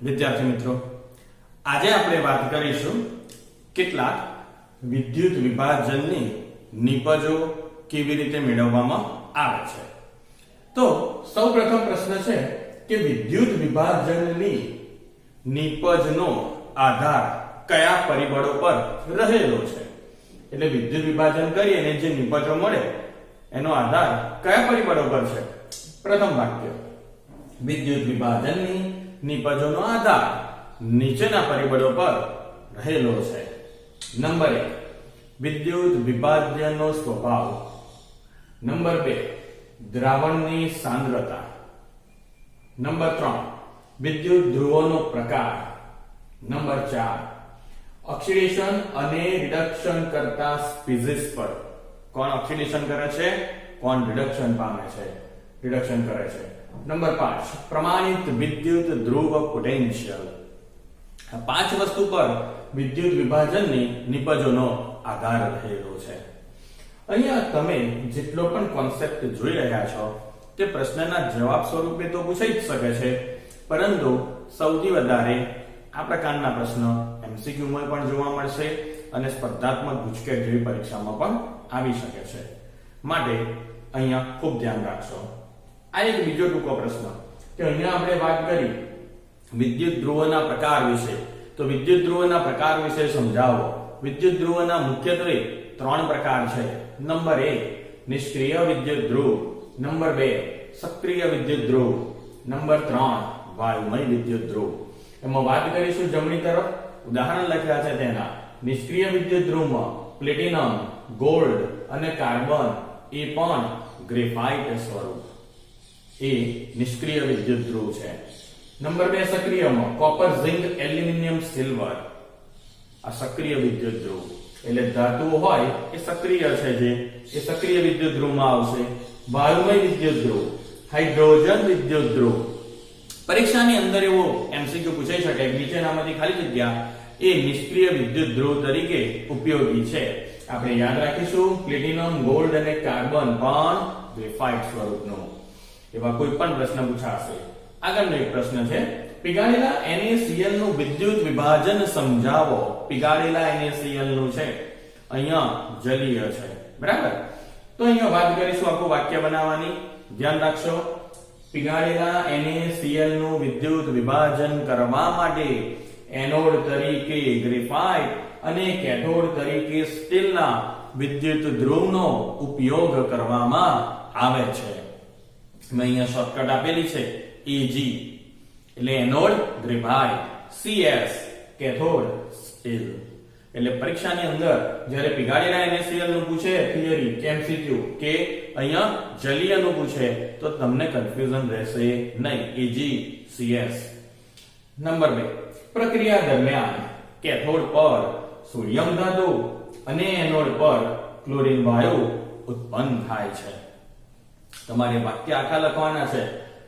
વિદ્યાર્થી મિત્રો, આજે આપણે વાત કરીશું કેટલાક વિદ્યુત વિભાજનની નિપજો કેવી રીતે મેળવવામાં આવે છે। તો સૌપ્રથમ પ્રશ્ન છે કે વિદ્યુત વિભાજનની નિપજનો આધાર કયા પરિબળો પર રહેલો છે। એટલે વિદ્યુત વિભાજન કરીએ અને જે નિપજો મળે એનો આધાર કયા પરિબળો પર છે। પ્રથમ વાક્ય, વિદ્યુત વિભાજનની નિપજોનો આધાર નીચેના પરિબળો પર રહેલો છે। નંબર 1, વિદ્યુત વિભાજનનો સ્વભાવ। નંબર 2, દ્રાવણની સાંદ્રતા। નંબર 3, વિદ્યુત ધ્રુવોનો પ્રકાર। નંબર 4, ઓક્સિડેશન અને રિડક્શન કરતા સ્પીસીસ પર કોણ ઓક્સિડેશન કરે છે, કોણ રિડક્શન પામે છે, રિડક્શન કરે છે। નંબર 5, પ્રમાણિત વિદ્યુત ધ્રુવ પોટેન્શિયલ। આ 5 વસ્તુ પર વિદ્યુત વિભાજનની નિપજોનો આધાર રહેલો છે। અહીંયા તમે જેટલો પણ કોન્સેપ્ટ જોઈ રહ્યા છો તે પ્રશ્નના જવાબ સ્વરૂપે તો પૂછાઈ જ શકે છે, પરંતુ સૌથી વધારે આ પ્રકારના પ્રશ્ન MCQ માં પણ જોવા મળશે અને સ્પર્ધાત્મક ગુજકેટ જેવી પરીક્ષામાં પણ આવી શકે છે, માટે અહીંયા ખૂબ ધ્યાન રાખશો। આ એક બીજો ટૂંકો પ્રશ્ન કે અહીંયા આપણે વાત કરી વિદ્યુત ધ્રુવોના પ્રકાર વિશે, તો વિદ્યુત ધ્રુવોના પ્રકાર વિશે સમજાવો। વિદ્યુત ધ્રુવોના મુખ્યત્વે 3 પ્રકાર છે। નંબર 1, નિષ્ક્રિય વિદ્યુત ધ્રુવ। નંબર 2, સક્રિય વિદ્યુત ધ્રુવ। નંબર 3, વાયુમય વિદ્યુત ધ્રુવ। એમાં વાત કરીશું જમણી તરફ, ઉદાહરણ લખ્યા છે તેના। નિષ્ક્રિય વિદ્યુત ધ્રુવમાં પ્લેટિનમ, ગોલ્ડ અને કાર્બન એ પણ ગ્રેફાઇટ સ્વરૂપ એ નિષ્ક્રિય વિદ્યુત ધ્રુવ છે। નંબર 2, સક્રિયમાં કોપર, ઝિંક, એલ્યુમિનિયમ, સિલ્વર આ સક્રિય વિદ્યુત ધ્રુવ, એટલે ધાતુઓ હોય એ સક્રિય છે, જે એ સક્રિય વિદ્યુત ધ્રુવમાં આવશે। વાયુમય વિદ્યુત ધ્રુવ, હાઇડ્રોજન વિદ્યુત ધ્રુવ, પરીક્ષાની અંદર એવો MCQ પૂછાઈ શકે નીચેનામાંથી ખાલી જગ્યા એ નિષ્ક્રિય વિદ્યુત ધ્રુવ તરીકે ઉપયોગી છે। આપણે યાદ રાખીશું પ્લેટિનમ, ગોલ્ડ અને કાર્બન પણ ગ્રેફાઇટ સ્વરૂપનો, એવા કોઈ પણ પ્રશ્ન પૂછાશે। આગળનો એક પ્રશ્ન છે, પીગાળેલા NaCl નું વિદ્યુત વિભાજન સમજાવો। પીગાળેલા NaCl નું છે અહીંયા જલીય છે, બરાબર। તો અહીંયા વાત કરીશું આખું વાક્ય બનાવવાની, ધ્યાન રાખશો। પીગાળેલા NaCl નું વિદ્યુત વિભાજન કરવા માટે એનોડ તરીકે ગ્રેફાઇટ અને કેથોડ તરીકે સ્ટીલના વિદ્યુત ધ્રુવનો ઉપયોગ કરવામાં આવે છે। મેં અહીંયા શોર્ટકટ આપેલી છે Ag, એટલે anode graphite, Cs cathode steel. એટલે પરીક્ષાની અંદર જ્યારે પીગાળેલા NaCl નું પૂછે થિયરી કે MCQ કે અહીંયા જલીય નું પૂછે તો તમને કન્ફ્યુઝન રહેશે નહીં, Ag Cs। નંબર 2, પ્રક્રિયા દરમિયાન કેથોડ પર સોડિયમ ધાતુ અને એનોડ પર ક્લોરીન વાયુ ઉત્પન્ન થાય છે। તમારે વાક્ય આખા લખવાના છે,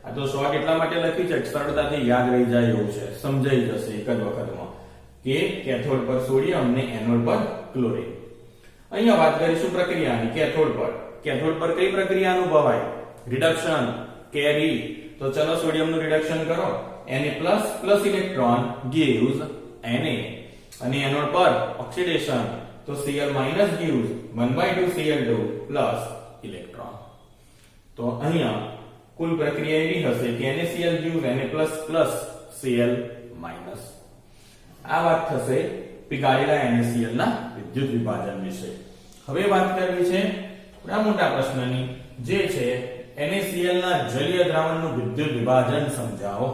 આ તો શોર્ટ એટલા માટે લખ્યું છે કે સરળતાથી યાદ રહી જાય એવું છે, સમજાઈ જશે એક જ વખતમાં કે કેથોડ પર સોડિયમ અને એનોડ પર ક્લોરીન। અહીંયા વાત કરીશું પ્રક્રિયાની। કેથોડ પર કઈ પ્રક્રિયા અનુભવાય? રિડક્શન, કેરી। તો ચલો સોડિયમનું રિડક્શન કરો, Na+ ઇલેક્ટ્રોન gives Na, અને એનોડ પર ઓક્સિડેશન, તો Cl- gives 1/2 Cl2 ઇલેક્ટ્રોન। તો અહીંયા કુલ પ્રક્રિયા એવી હશે કે NaCl gives Na+ Cl-। આ વાત થશે પીગાળેલા NaCl ના વિદ્યુત વિભાજન વિશે। હવે વાત કરવી છે થોડા મોટા પ્રશ્નની, જે છે NaCl ના જલીય દ્રાવણનું વિદ્યુત વિભાજન સમજાવો।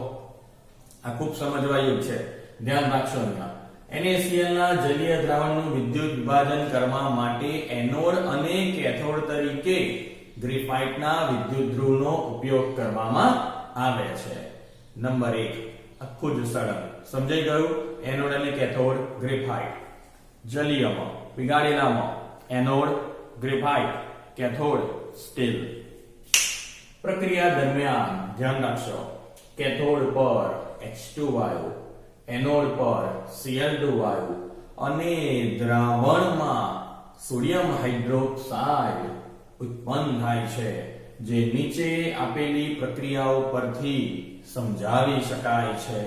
આ ખૂબ સમજવા યોગ્ય છે, ધ્યાન રાખશો। NaCl ના જલીય દ્રાવણનું વિદ્યુત વિભાજન કરવા માટે એનોડ અને કેથોડ તરીકે ગ્રેફાઇટના વિદ્યુત ધ્રુવનો ઉપયોગ કરવામાં આવે છે। નંબર 1, આખું જ સરળ સમજાઈ ગયું। એનોડ અને કેથોડ ગ્રેફાઇટ, જલીયમાં પીગાળેલામાં એનોડ ગ્રેફાઇટ, કેથોડ સ્ટીલ। પ્રક્રિયા દરમિયાન ધ્યાન રાખશો, કેથોડ પર H2 વાયુ, એનોડ પર Cl2 વાયુ અને દ્રાવણમાં સોડિયમ હાઇડ્રોક્સાઇડ ઉત્પન્ન થાય છે, જે નીચે આપેલી પ્રક્રિયાઓ પરથી સમજાવી શકાય છે।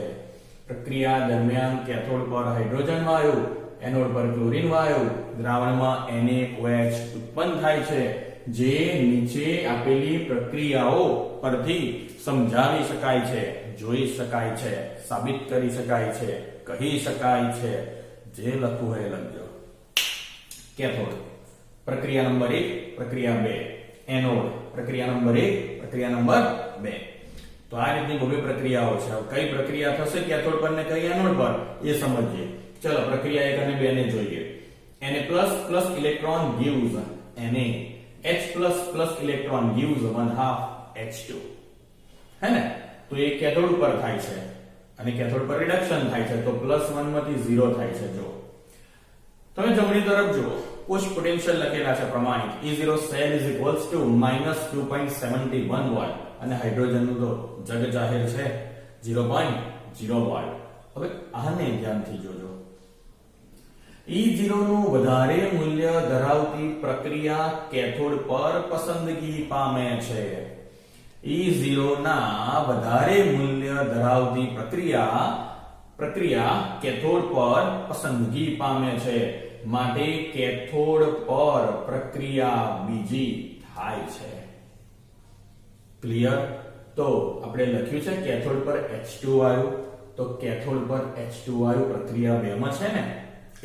પ્રક્રિયા દરમિયાન કેથોડ પર હાઇડ્રોજન વાયુ, એનોડ પર ક્લોરીન વાયુ, દ્રાવણમાં NaOH ઉત્પન્ન થાય છે, જે નીચે આપેલી પ્રક્રિયાઓ પરથી સમજાવી શકાય છે, જોઈ શકાય છે, સાબિત કરી શકાય છે, કહી શકાય છે. જે લખવું હોય લખજો. કેથોડ પ્રક્રિયા નંબર 1, પ્રક્રિયા 2, એનોડ પ્રક્રિયા નંબર 1, પ્રક્રિયા નંબર 2. તો આ રીતની બહુ પ્રક્રિયાઓ છે. હવે કઈ પ્રક્રિયા થશે કેથોડ પર ને કઈ એનોડ પર એ સમજીએ. ચલો પ્રક્રિયા 1 અને 2 ને જોઈએ. Na++ electron gives Na, H++ electron gives 1/2 H2. હે ને? તો એ કેથોડ પર થાય છે અને કેથોડ પર રિડક્શન થાય છે, તો +1 માંથી 0 થાય છે. જો તમે જમણી તરફ જુઓ, કોષ પોટેન્શિયલ લખેલા છે પ્રમાણિત. E0 cell is equals to -2.71 volt અને હાઇડ્રોજન નું તો જગ જાહેર છે 0.0 વોલ્ટ. હવે આને ધ્યાનથી જોજો. E0 નું વધારે મૂલ્ય ધરાવતી પ્રક્રિયા કેથોડ પર પસંદગી પામે છે. E0 ના વધારે મૂલ્ય ધરાવતી પ્રક્રિયા કેથોડ પર પસંદગી પામે છે, માટે કેથોડ પર પ્રક્રિયા બીજી થાય છે. ક્લિયર? તો આપણે લખ્યું છે કેથોડ પર H2 વાયુ, તો કેથોડ પર H2 વાયુ પ્રક્રિયા 2 માં છે ને,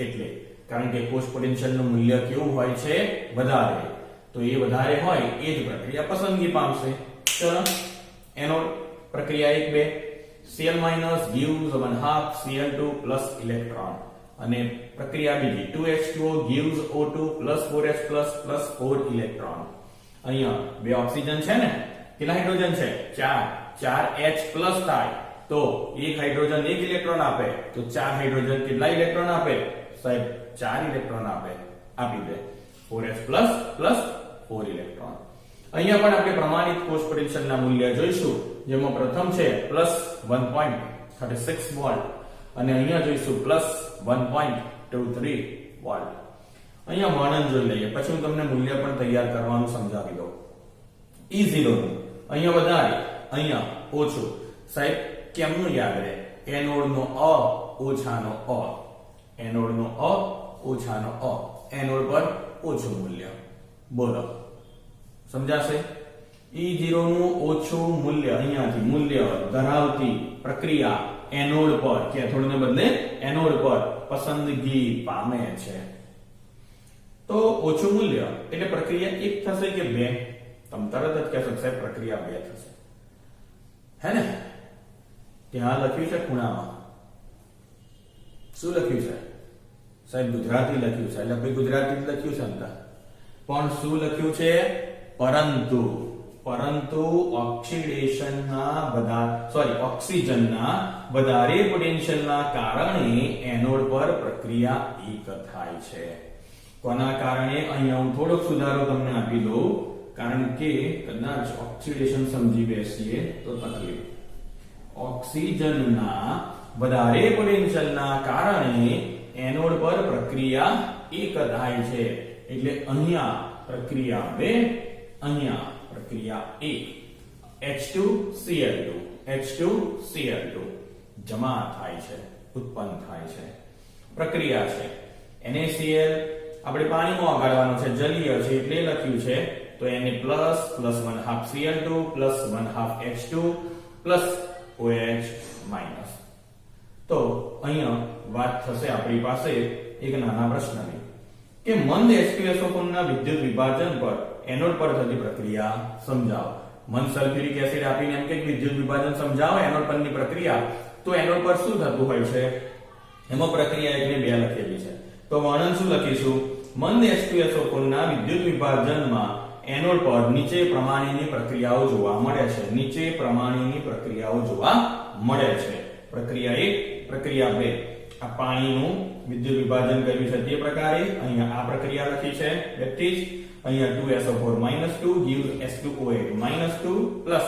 એટલે કારણ કે કોષ પોટેન્શિયલ નું મૂલ્ય કેવું હોય છે? વધારે. તો એ વધારે હોય એ જ પ્રક્રિયા પસંદગી પામશે. ચલો એનોડ પ્રક્રિયા 1, 2, Cl- gives 1/2 Cl2 plus electron અને પ્રક્રિયા બીજી 2H2O gives O2 plus 4H plus 4 electron. અહીંયા બે ઓક્સિજન છે ને, કેટલા હાઇડ્રોજન છે? 4 H plus થાય તો એક હાઇડ્રોજન એક ઇલેક્ટ્રોન આપે, તો 4 હાઇડ્રોજન કેટલા ઇલેક્ટ્રોન આપે? સાહેબ 4 ઇલેક્ટ્રોન આપી દે. 4H plus 4 electron. અહીંયા પણ આપણે પ્રમાણિત કોષ પોટેન્શિયલના મૂલ્ય જોઈશું, જેમાં પ્રથમ છે +1.36 વોલ્ટ અને અહીંયા જોઈશું +1.23 વોલ્ટ. અહીંયા વર્ણન જોઈ લઈએ, પછી હું તમને મૂલ્ય પણ તૈયાર કરવાનું સમજાવી દઉં. E0 નું અહીંયા વધારે, અહીંયા ઓછું. સાહેબ કેમનું યાદ રહે? એનોડ નો અ ઓછાનો અ, એનોડ નો અ ઓછાનો અ, એનોડ પર ઓછું મૂલ્ય. બોલો સમજાશે? E0 નું ઓછું મૂલ્ય, અહીંયાથી મૂલ્ય ધરાવતી પ્રક્રિયા એનોડ પર, કેથોડને બદલે એનોડ પર પસંદગી પામે છે. તો ઓછું મૂલ્ય એટલે પ્રક્રિયા 1 થશે કે 2? તમે તરત જ કહેશો સાહેબ પ્રક્રિયા 2 થશે. હે ને? ત્યાં લખ્યું છે ખૂણામાં. શું લખ્યું છે? સાહેબ ગુજરાતી લખ્યું છે, એટલે ભાઈ ગુજરાતી જ લખ્યું છે અંતર. પણ શું લખ્યું છે? પરંતુ ઓક્સિજનના વધારે પોટેન્શિયલના કારણે એનોડ પર પ્રક્રિયા 1 થાય છે. કોના કારણે? અહીંયા હું થોડોક સુધારો તમને આપી દઉં, કારણ કે કદાચ ઓક્સિડેશન સમજી બેસીએ તો તકલીફ. ઓક્સિજનના વધારે પોટેન્શિયલના કારણે એનોડ પર પ્રક્રિયા 1 થાય છે, એટલે અહીંયા પ્રક્રિયા 2, અહીંયા પ્રક્રિયા 1. H2Cl2 જમા થાય છે, ઉત્પન્ન થાય છે. પ્રક્રિયા છે NaCl, આપણે પાણીમાં ઓગાળવાનું છે, જલીય છે એટલે લખ્યું છે, તો Na plus 1/2 Cl2 plus 1/2 H2 plus OH minus. તો અહીંયા વાત થશે આપણી પાસે એક નાના પ્રશ્નની કે મંદ H2SO4 ના વિદ્યુત વિભાજન પર એનોડ પર થતી પ્રક્રિયા સમજાવો. મંદ સલ્ફ્યુરિક એસિડ આપીને એમ કે વિદ્યુત વિભાજન સમજાવો એનોડ પરની પ્રક્રિયા, તો એનોડ પર શું થતું હોય છે? એમાં પ્રક્રિયા 1 ને 2 લખેલી છે, તો વર્ણન શું લખીશું? મંદ H2SO4 ના વિદ્યુત વિભાજનમાં એનોડ પર નીચે પ્રમાણેની પ્રક્રિયાઓ જોવા મળે છે. નીચે પ્રમાણેની પ્રક્રિયાઓ જોવા મળે છે. પ્રક્રિયા 1, પ્રક્રિયા 2. આ પાણીનું વિદ્યુત વિભાજન કર્યું છે તે પ્રકારે અહીંયા આ પ્રક્રિયા લખી છે વ્યક્તિ. અહીંયા 2SO4 -2 gives H2OH -2 plus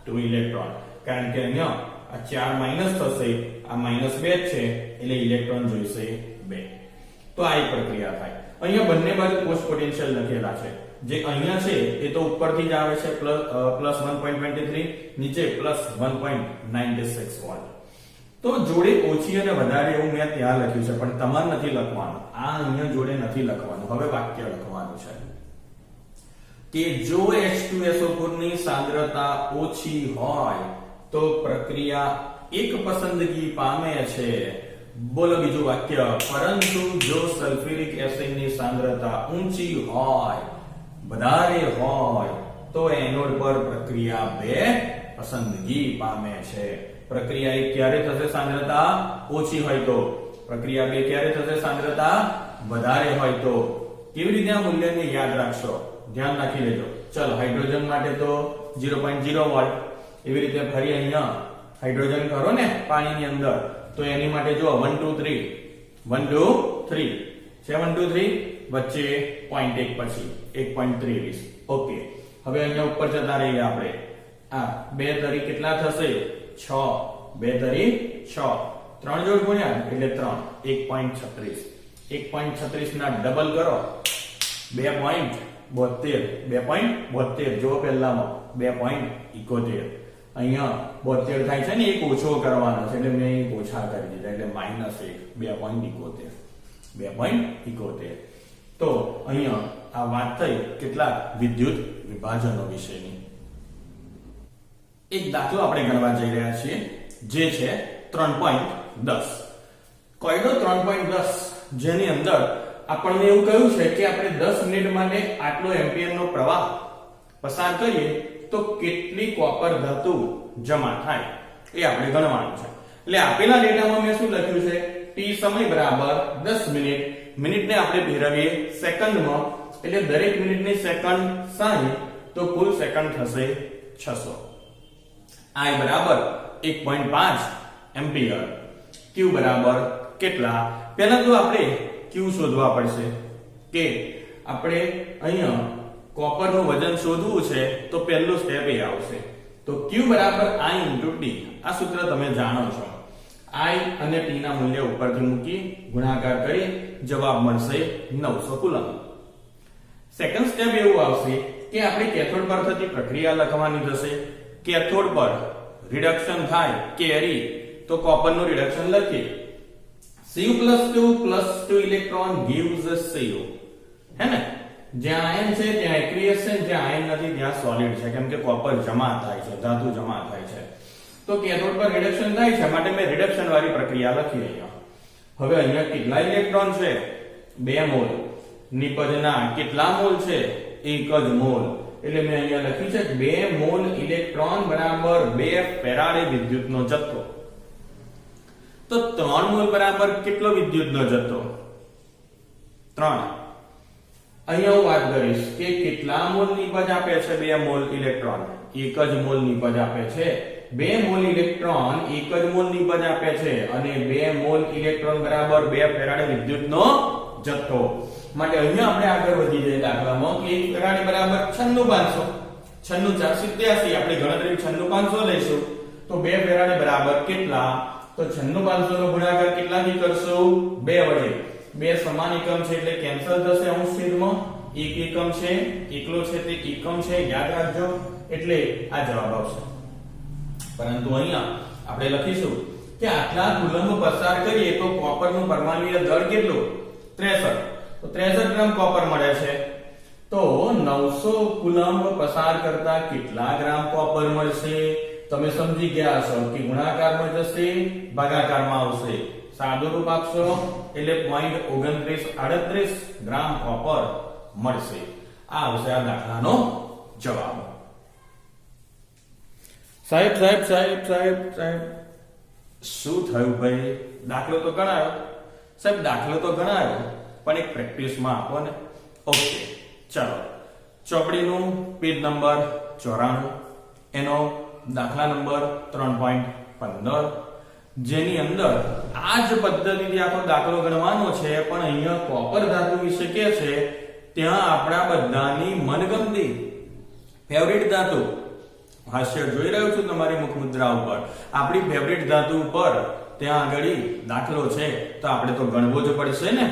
2 electron, કારણ કે અહીંયા આ 4 માઈનસ થશે, આ -2 છે એટલે ઇલેક્ટ્રોન જોઈશે 2. તો આ એક પ્રક્રિયા થાય. અહીંયા બંને બાજુ કોષ પોટેન્શિયલ લખેલા છે, જે અહીંયા છે એ તો ઉપરથી જ આવે છે +1.23, નીચે +1.96 વોલ્ટ. તો તો જોડે ઓછી અને વધારે એવું મેં ત્યાં લખ્યું છે, પણ તમારે નથી લખવાનું, આ અહીંયા જોડે નથી લખવાનું. હવે વાક્ય લખવાનું છે કે જો H2SO4 ની સાંદ્રતા ઓછી હોય તો પ્રક્રિયા એક પસંદગી પામે છે. બોલો બીજું વાક્ય. પરંતુ જો સલ્ફ્યુરિક એસિડ ની સાંદ્રતા ઊંચી હોય, વધારે હોય, તો એનોડ પર પ્રક્રિયા બે પસંદગી પામે છે. પ્રક્રિયા એક ક્યારે થશે સાંદ્રતા ઓછી હોય તો, પ્રક્રિયા બે ક્યારે થશે સાંદ્રતા વધારે હોય તો. કેવી રીતે આ મૂલ્યને યાદ રાખશો, ધ્યાન રાખી લેજો. ચલો, હાઇડ્રોજન માટે તો 0.0 વોલ્ટ, એવી રીતે ફરી અહીંયા હાઇડ્રોજન કરો ને પાણીની અંદર, તો એની માટે જો 1 2 3 1 2 3 છે, 1 2 3 વચ્ચે 0.1 પછી 1.23. ઓકે, હવે અહીંયા ઉપર જતા રહીએ આપણે. આ બે તરી કેટલા થશે? 6. 2 તરી 6, 3 જોડ ગુણ્યા એટલે 3, 1.36. 1.36 ના ડબલ કરો 2.72. 2.72 જો પહેલામાં 2.71. અહીંયા 72 થાય છે ને, એક ઓછો કરવાનો છે એટલે મેં એક ઓછા કરી દીધા એટલે -1, 2.71. તો અહીંયા આ વાત થઈ કેટલાક વિદ્યુત વિભાજનો વિશેની. એક દાખલો આપણે ગણવા જઈ રહ્યા છીએ, જે છે 3.10. કોયડો 3.10, જેની અંદર આપણને એવું કહ્યું છે કે આપણે 10 મિનિટ માટે આટલો એમ્પિયરનો પ્રવાહ પસાર કરીએ તો કેટલી કોપર ધાતુ જમા થાય એ આપણે ગણવાનું છે. એટલે આપેલા ડેટામાં મેં શું લખ્યું છે? t સમય બરાબર 10 મિનિટ. મિનિટને આપણે ફેરવીએ સેકન્ડમાં, એટલે દરેક મિનિટની સેકન્ડ 60, તો કુલ સેકન્ડ થશે 600. I બરાબર 1.5 એમ્પિયર. Q બરાબર કેટલા? પહેલા તો આપણે Q શોધવા પડશે કે આપણે અહીંયા કોપરનું વજન શોધવું છે, તો પહેલું સ્ટેપ એ આવશે. તો Q બરાબર I * T. આ સૂત્ર તમે જાણો છો. I અને T ના મૂલ્ય ઉપરથી મૂકી ગુણાકાર કરી જવાબ મળશે 900 કુલમ. સેકન્ડ સ્ટેપ એવું આવશે કે આપણે કેથોડ પર થતી પ્રક્રિયા લખવાની થશે. કેથોડ પર રિડક્શન થાય કેરી, તો કોપરનું રિડક્શન લખીએ. Cu+2 electron gives Cu. હે ને? જ્યાં આયન છે ત્યાં એક્વિયસ છે, જ્યાં આયન નથી ત્યાં સોલિડ છે, કેમ કે કોપર જમા થાય છે, ધાતુ જમા થાય છે. તો કેથોડ પર રિડક્શન થાય છે, માટે મેં રિડક્શન વાળી પ્રક્રિયા લખી અહીંયા. હવે અહીંયા કેટલા ઇલેક્ટ્રોન છે? 2 મોલ. નિપજના કેટલા મોલ છે? 1 જ મોલ. એટલે મેં અહીંયા લખ્યું છે 2 મોલ ઇલેક્ટ્રોન બરાબર 2 ફેરાડે વિદ્યુતનો જથ્થો. તો 3 મોલ બરાબર કેટલો વિદ્યુતનો જથ્થો? 3. અહીંયા હું વાત કરીશ કે કેટલા મોલ નિપજ આપે છે? 2 મોલ ઇલેક્ટ્રોન 1 જ મોલ નિપજ આપે છે. 2 મોલ ઇલેક્ટ્રોન 1 જ મોલ નિપજ આપે છે, અને 2 મોલ ઇલેક્ટ્રોન બરાબર 2 ફેરાડે વિદ્યુતનો જથ્થો. માટે અહીંયા આપણે આગળ વધી જઈએ દાખલામાં કે 1 ફેરાડે બરાબર 96500. 96487 આપણે ગણતરી 96500 લઈશું, તો 2 ફેરાડે બરાબર કેટલા? તો 96500 નો ગુણાકાર કેટલાથી કરશું? 2 વડે. 2 સમાન એકમ છે એટલે કેન્સલ થશે અંશ છેદમાં. 1 એકમ છે, એકલો છે તે એકમ છે, યાદ રાખજો. એટલે આ જવાબ આવશે. પરંતુ અહીંયા આપણે લખીશું કે આટલા કુલંબ પસાર કરીએ તો કોપરનું પરમાણુય દળ કેટલો? 63. તો 63 ગ્રામ કોપર મળે છે. તો 900 કુલંબ પસાર કરતા કેટલા ગ્રામ કોપર મળશે? તમે સમજી ગયા હશો કે ગુણાકારમાં જશે, ભાગાકારમાં આવશે. સાદું રૂપ આપશો એટલે 0.2938 ગ્રામ કોપર મળશે. આ આવશે આ દાખલાનો જવાબ. સાહેબ શું થયું ભાઈ? દાખલો તો ગણાયો સાહેબ, દાખલો તો ગણાયો, પણ એક પ્રેક્ટિસમાં આપો ને. ઓકે, ચાલો. ચોપડીનું પેજ નંબર 94, એનો દાખલા નંબર 3.15, જેની અંદર આ જ પદ્ધતિથી આખો દાખલો ગણવાનો છે, પણ અહીંયા કોપર ધાતુ વિશે કે છે. ત્યાં આપણા બધાની મનગમતી ફેવરિટ ધાતુ, હાસ્ય જોઈ રહ્યો છું તમારી મુખ મુદ્રા ઉપર, આપણી ફેવરિટ ધાતુ ઉપર ત્યાં આગળ દાખલો છે, તો આપણે તો ગણવો જ પડશે ને.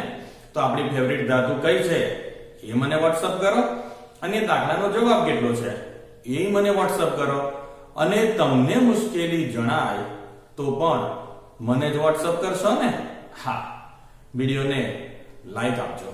તો આપણી ફેવરિટ ધાતુ કઈ છે એ મને WhatsApp કરો, અને દાખલાનો જવાબ કેટલો છે એ મને WhatsApp કરો. અને તમને મુશ્કેલી જણાય તો પણ મને જ વોટ્સઅપ કરશો ને? હા, વિડીયોને લાઈક આપજો.